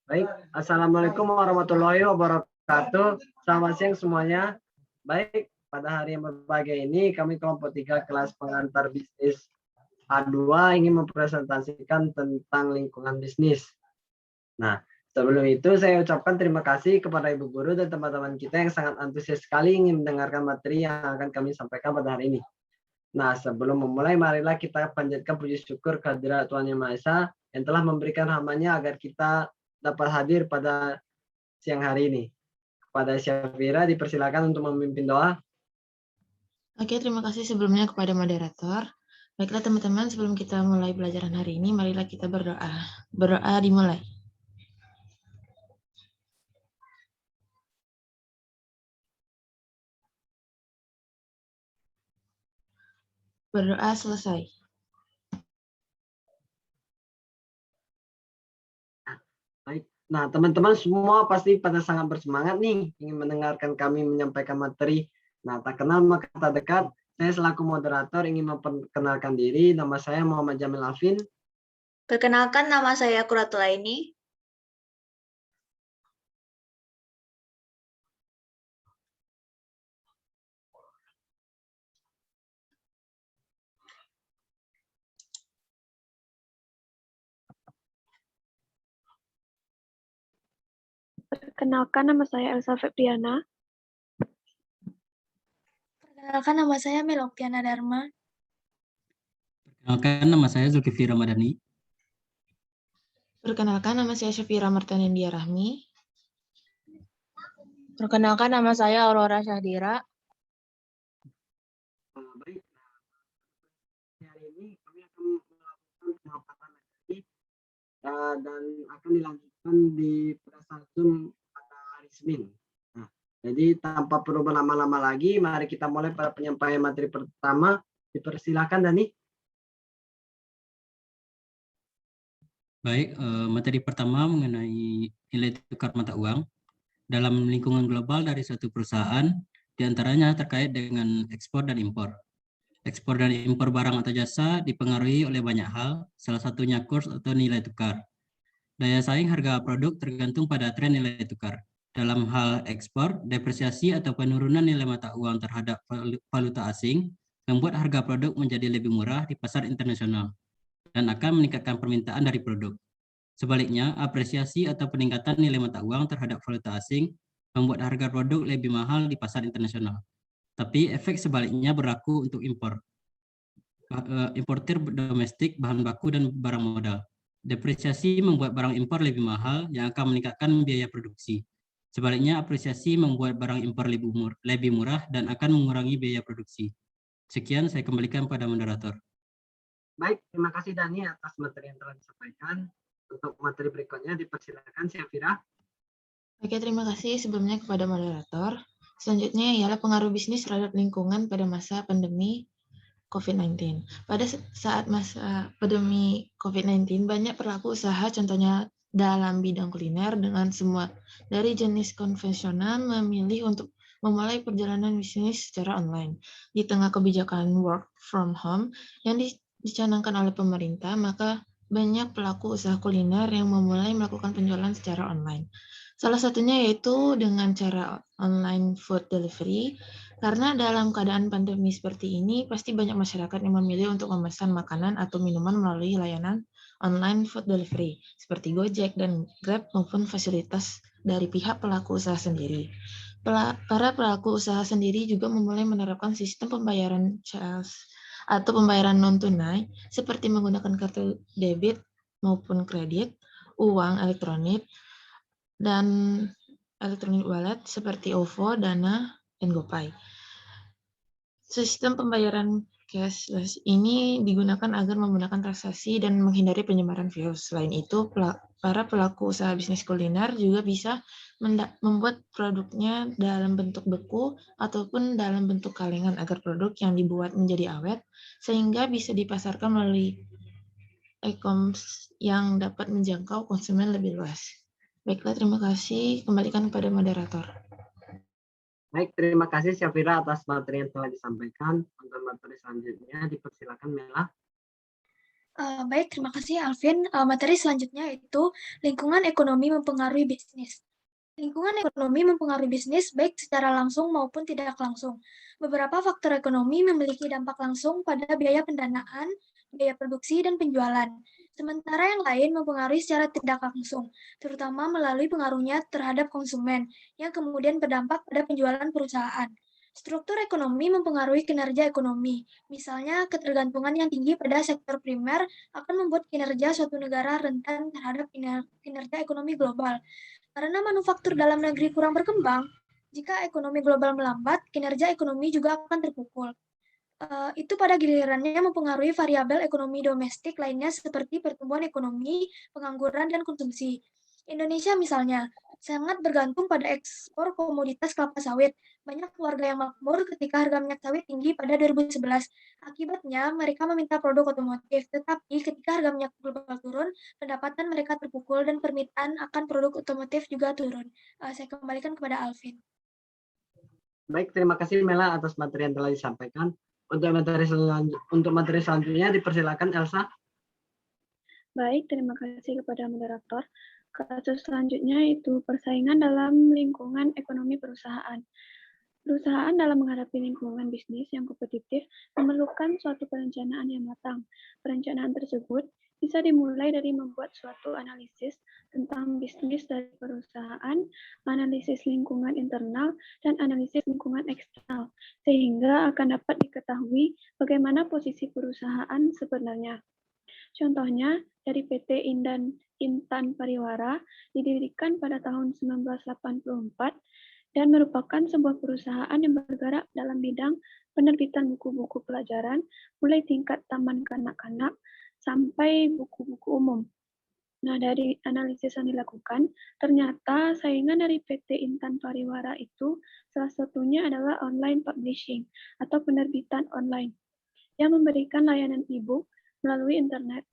Baik, Assalamualaikum warahmatullahi wabarakatuh. Selamat siang semuanya. Baik, pada hari yang berbahagia ini kami kelompok 3 kelas pengantar bisnis A2 ingin mempresentasikan tentang lingkungan bisnis. Nah, sebelum itu saya ucapkan terima kasih kepada Ibu Guru dan teman-teman kita yang sangat antusias sekali ingin mendengarkan materi yang akan kami sampaikan pada hari ini. Nah, sebelum memulai, marilah kita panjatkan puji syukur kehadirat Tuhan Yang Maha Esa yang telah memberikan hamba-Nya agar kita dapat hadir pada siang hari ini. Kepada Syafira dipersilakan untuk memimpin doa. Oke, terima kasih sebelumnya kepada moderator. Baiklah teman-teman, sebelum kita mulai pelajaran hari ini, marilah kita berdoa. Berdoa dimulai. Berdoa selesai. Baik. Nah, teman-teman semua pasti pada sangat bersemangat nih ingin mendengarkan kami menyampaikan materi. Nah, tak kenal maka tak dekat. Saya selaku moderator ingin memperkenalkan diri. Nama saya Muhammad Jamil Afin. Perkenalkan, nama saya Kuratulaini. Perkenalkan, nama saya Elsa Febriana. Perkenalkan, nama saya Meloktiana Dharma. Perkenalkan, nama saya Zulkifli Ramadhani. Perkenalkan, nama saya Syafira Martanindia Rahmi. Perkenalkan, nama saya Aurora Syahdira. Baik. Hari ini kami akan melakukan pemaparan materi dan akan dilanjutkan pada saat Zoom pada hari Senin. Nah, jadi tanpa perlu berlama-lama lagi, mari kita mulai pada penyampaian materi pertama. Dipersilakan, Dani. Baik, materi pertama mengenai nilai tukar mata uang dalam lingkungan global dari suatu perusahaan, diantaranya terkait dengan ekspor dan impor. Ekspor dan impor barang atau jasa dipengaruhi oleh banyak hal, salah satunya kurs atau nilai tukar. Daya saing harga produk tergantung pada tren nilai tukar. Dalam hal ekspor, depresiasi atau penurunan nilai mata uang terhadap valuta asing membuat harga produk menjadi lebih murah di pasar internasional dan akan meningkatkan permintaan dari produk. Sebaliknya, apresiasi atau peningkatan nilai mata uang terhadap valuta asing membuat harga produk lebih mahal di pasar internasional. Tapi efek sebaliknya berlaku untuk impor. Importir domestik, bahan baku, dan barang modal. Depresiasi membuat barang impor lebih mahal yang akan meningkatkan biaya produksi. Sebaliknya, apresiasi membuat barang impor lebih murah dan akan mengurangi biaya produksi. Sekian, saya kembalikan pada moderator. Baik, terima kasih Dani atas materi yang telah disampaikan. Untuk materi berikutnya dipersilakan Syafira. Oke, terima kasih sebelumnya kepada moderator. Selanjutnya ialah pengaruh bisnis terhadap lingkungan pada masa pandemi COVID-19. Pada saat masa pandemi COVID-19, banyak pelaku usaha, contohnya dalam bidang kuliner, dengan semua dari jenis konvensional memilih untuk memulai perjalanan bisnis secara online. Di tengah kebijakan work from home yang dicanangkan oleh pemerintah, maka banyak pelaku usaha kuliner yang memulai melakukan penjualan secara online. Salah satunya yaitu dengan cara online food delivery, karena dalam keadaan pandemi seperti ini, pasti banyak masyarakat yang memilih untuk memesan makanan atau minuman melalui layanan online food delivery, seperti Gojek dan Grab maupun fasilitas dari pihak pelaku usaha sendiri. Para pelaku usaha sendiri juga memulai menerapkan sistem pembayaran atau pembayaran non-tunai, seperti menggunakan kartu debit maupun kredit, uang elektronik, dan elektronik wallet seperti OVO, Dana, dan GoPay. Sistem pembayaran cashless ini digunakan agar memudahkan transaksi dan menghindari penyebaran virus. Selain itu, para pelaku usaha bisnis kuliner juga bisa membuat produknya dalam bentuk beku ataupun dalam bentuk kalengan agar produk yang dibuat menjadi awet, sehingga bisa dipasarkan melalui e-commerce yang dapat menjangkau konsumen lebih luas. Baiklah, terima kasih. Kembalikan kepada moderator. Baik, terima kasih Syafira atas materi yang telah disampaikan. Untuk materi selanjutnya dipersilakan Mela. Baik, terima kasih Alvin. Materi selanjutnya yaitu lingkungan ekonomi mempengaruhi bisnis. Lingkungan ekonomi mempengaruhi bisnis baik secara langsung maupun tidak langsung. Beberapa faktor ekonomi memiliki dampak langsung pada biaya pendanaan, biaya produksi, dan penjualan. Sementara yang lain mempengaruhi secara tidak langsung, terutama melalui pengaruhnya terhadap konsumen, yang kemudian berdampak pada penjualan perusahaan. Struktur ekonomi mempengaruhi kinerja ekonomi. Misalnya, ketergantungan yang tinggi pada sektor primer akan membuat kinerja suatu negara rentan terhadap kinerja ekonomi global. Karena manufaktur dalam negeri kurang berkembang, jika ekonomi global melambat, kinerja ekonomi juga akan terpukul. Itu pada gilirannya mempengaruhi variabel ekonomi domestik lainnya seperti pertumbuhan ekonomi, pengangguran, dan konsumsi. Indonesia misalnya, sangat bergantung pada ekspor komoditas kelapa sawit. Banyak keluarga yang makmur ketika harga minyak sawit tinggi pada 2011. Akibatnya, mereka meminta produk otomotif. Tetapi ketika harga minyak global turun, pendapatan mereka terpukul dan permintaan akan produk otomotif juga turun. Saya kembalikan kepada Alvin. Baik, terima kasih Mela atas materi yang telah disampaikan. Untuk materi selanjutnya dipersilakan Elsa. Baik, terima kasih kepada moderator. Kasus selanjutnya itu persaingan dalam lingkungan ekonomi perusahaan. Perusahaan dalam menghadapi lingkungan bisnis yang kompetitif memerlukan suatu perencanaan yang matang. Perencanaan tersebut bisa dimulai dari membuat suatu analisis tentang bisnis dari perusahaan, analisis lingkungan internal, dan analisis lingkungan eksternal, sehingga akan dapat diketahui bagaimana posisi perusahaan sebenarnya. Contohnya, dari PT Intan Pariwara didirikan pada tahun 1984 dan merupakan sebuah perusahaan yang bergerak dalam bidang penerbitan buku-buku pelajaran, mulai tingkat taman kanak-kanak sampai buku-buku umum. Nah, dari analisis yang dilakukan, ternyata saingan dari PT Intan Pariwara itu salah satunya adalah online publishing atau penerbitan online yang memberikan layanan e-book melalui internet.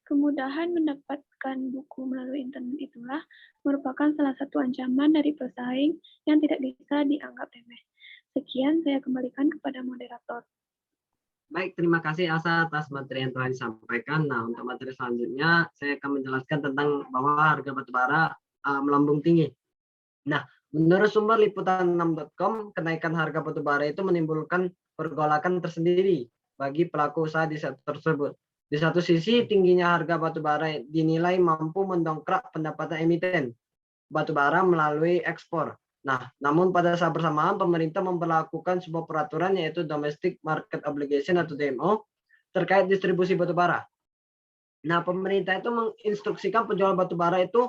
Kemudahan mendapatkan buku melalui internet itulah merupakan salah satu ancaman dari pesaing yang tidak bisa dianggap remeh. Sekian, saya kembalikan kepada moderator. Baik, terima kasih Elsa atas materi yang telah disampaikan. Nah, untuk materi selanjutnya, saya akan menjelaskan tentang bahwa harga batubara melambung tinggi. Nah, menurut sumber liputan6.com, kenaikan harga batubara itu menimbulkan pergolakan tersendiri bagi pelaku usaha di sektor tersebut. Di satu sisi, tingginya harga batubara dinilai mampu mendongkrak pendapatan emiten batubara melalui ekspor. Nah, namun pada saat bersamaan pemerintah memperlakukan sebuah peraturan yaitu Domestic Market Obligation atau DMO terkait distribusi batubara. Nah, pemerintah itu menginstruksikan penjualan batubara itu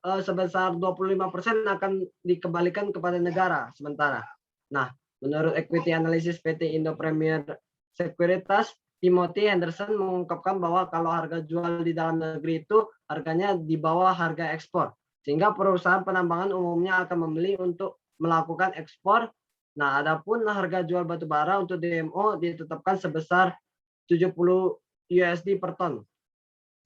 sebesar 25% akan dikembalikan kepada negara sementara. Nah, menurut equity analysis PT Indo Premier Sekuritas, Timothy Henderson mengungkapkan bahwa kalau harga jual di dalam negeri itu harganya di bawah harga ekspor, sehingga perusahaan penambangan umumnya akan membeli untuk melakukan ekspor. Nah, adapun harga jual batubara untuk DMO ditetapkan sebesar 70 USD per ton.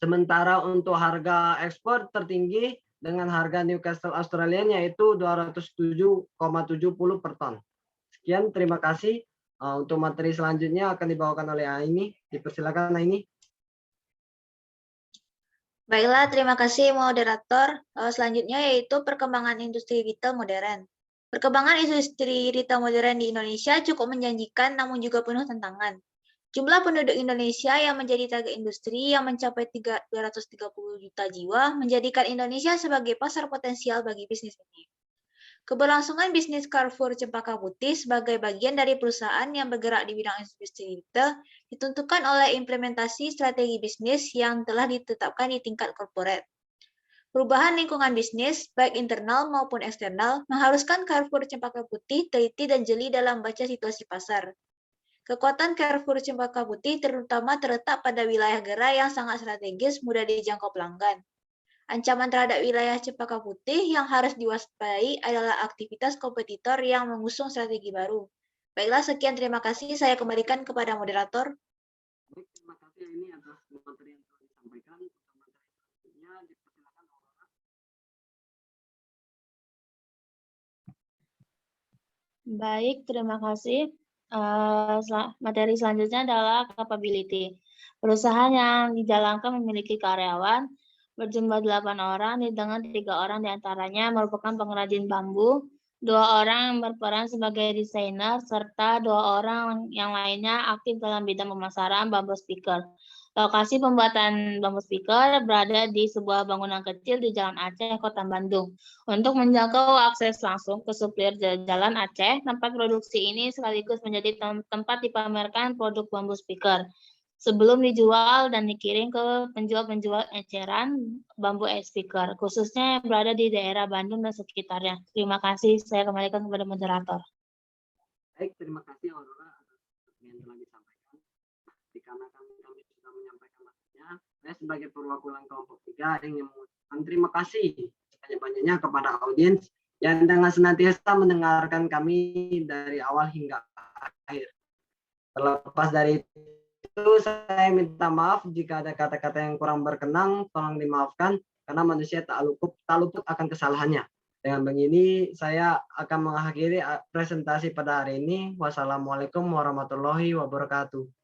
Sementara untuk harga ekspor tertinggi dengan harga Newcastle Australian yaitu 207,70 per ton. Sekian, terima kasih. Untuk materi selanjutnya akan dibawakan oleh Aini. Dipersilakan Aini. Baiklah, terima kasih moderator. Selanjutnya yaitu perkembangan industri retail modern. Perkembangan industri retail modern di Indonesia cukup menjanjikan namun juga penuh tantangan. Jumlah penduduk Indonesia yang menjadi target industri yang mencapai 230 juta jiwa menjadikan Indonesia sebagai pasar potensial bagi bisnis ini. Keberlangsungan bisnis Carrefour Cempaka Putih sebagai bagian dari perusahaan yang bergerak di bidang industri retail ditentukan oleh implementasi strategi bisnis yang telah ditetapkan di tingkat korporat. Perubahan lingkungan bisnis, baik internal maupun eksternal, mengharuskan Carrefour Cempaka Putih teliti dan jeli dalam membaca situasi pasar. Kekuatan Carrefour Cempaka Putih terutama terletak pada wilayah gerai yang sangat strategis, mudah dijangkau pelanggan. Ancaman terhadap wilayah Cempaka Putih yang harus diwaspadai adalah aktivitas kompetitor yang mengusung strategi baru. Baiklah, sekian, terima kasih. Saya kembalikan kepada moderator. Baik, terima kasih ini atas materi yang telah disampaikan. Untuk materi selanjutnya dipersilakan Aurora. Baik, terima kasih. Materi selanjutnya adalah capability. Perusahaan yang dijalankan memiliki karyawan berjumlah 8 orang, dengan 3 orang diantaranya merupakan pengrajin bambu, 2 orang yang berperan sebagai desainer, serta 2 orang yang lainnya aktif dalam bidang pemasaran bambu speaker. Lokasi pembuatan bambu speaker berada di sebuah bangunan kecil di Jalan Aceh, Kota Bandung. Untuk menjangkau akses langsung ke supplier Jalan Aceh, tempat produksi ini sekaligus menjadi tempat dipamerkan produk bambu speaker sebelum dijual dan dikirim ke penjual-penjual eceran bambu speaker, khususnya yang berada di daerah Bandung dan sekitarnya. Terima kasih, saya kembalikan kepada moderator. Baik, terima kasih Aurora atas yang telah disampaikan. Dikarenakan kami sudah menyampaikan maksudnya, saya sebagai perwakilan kelompok 3 ingin mengucapkan terima kasih sebanyak-banyaknya kepada audiens yang dengan senantiasa mendengarkan kami dari awal hingga akhir. Terlepas dari itu, saya minta maaf jika ada kata-kata yang kurang berkenan, tolong dimaafkan karena manusia tak luput akan kesalahannya. Dengan begini, saya akan mengakhiri presentasi pada hari ini. Wassalamualaikum warahmatullahi wabarakatuh.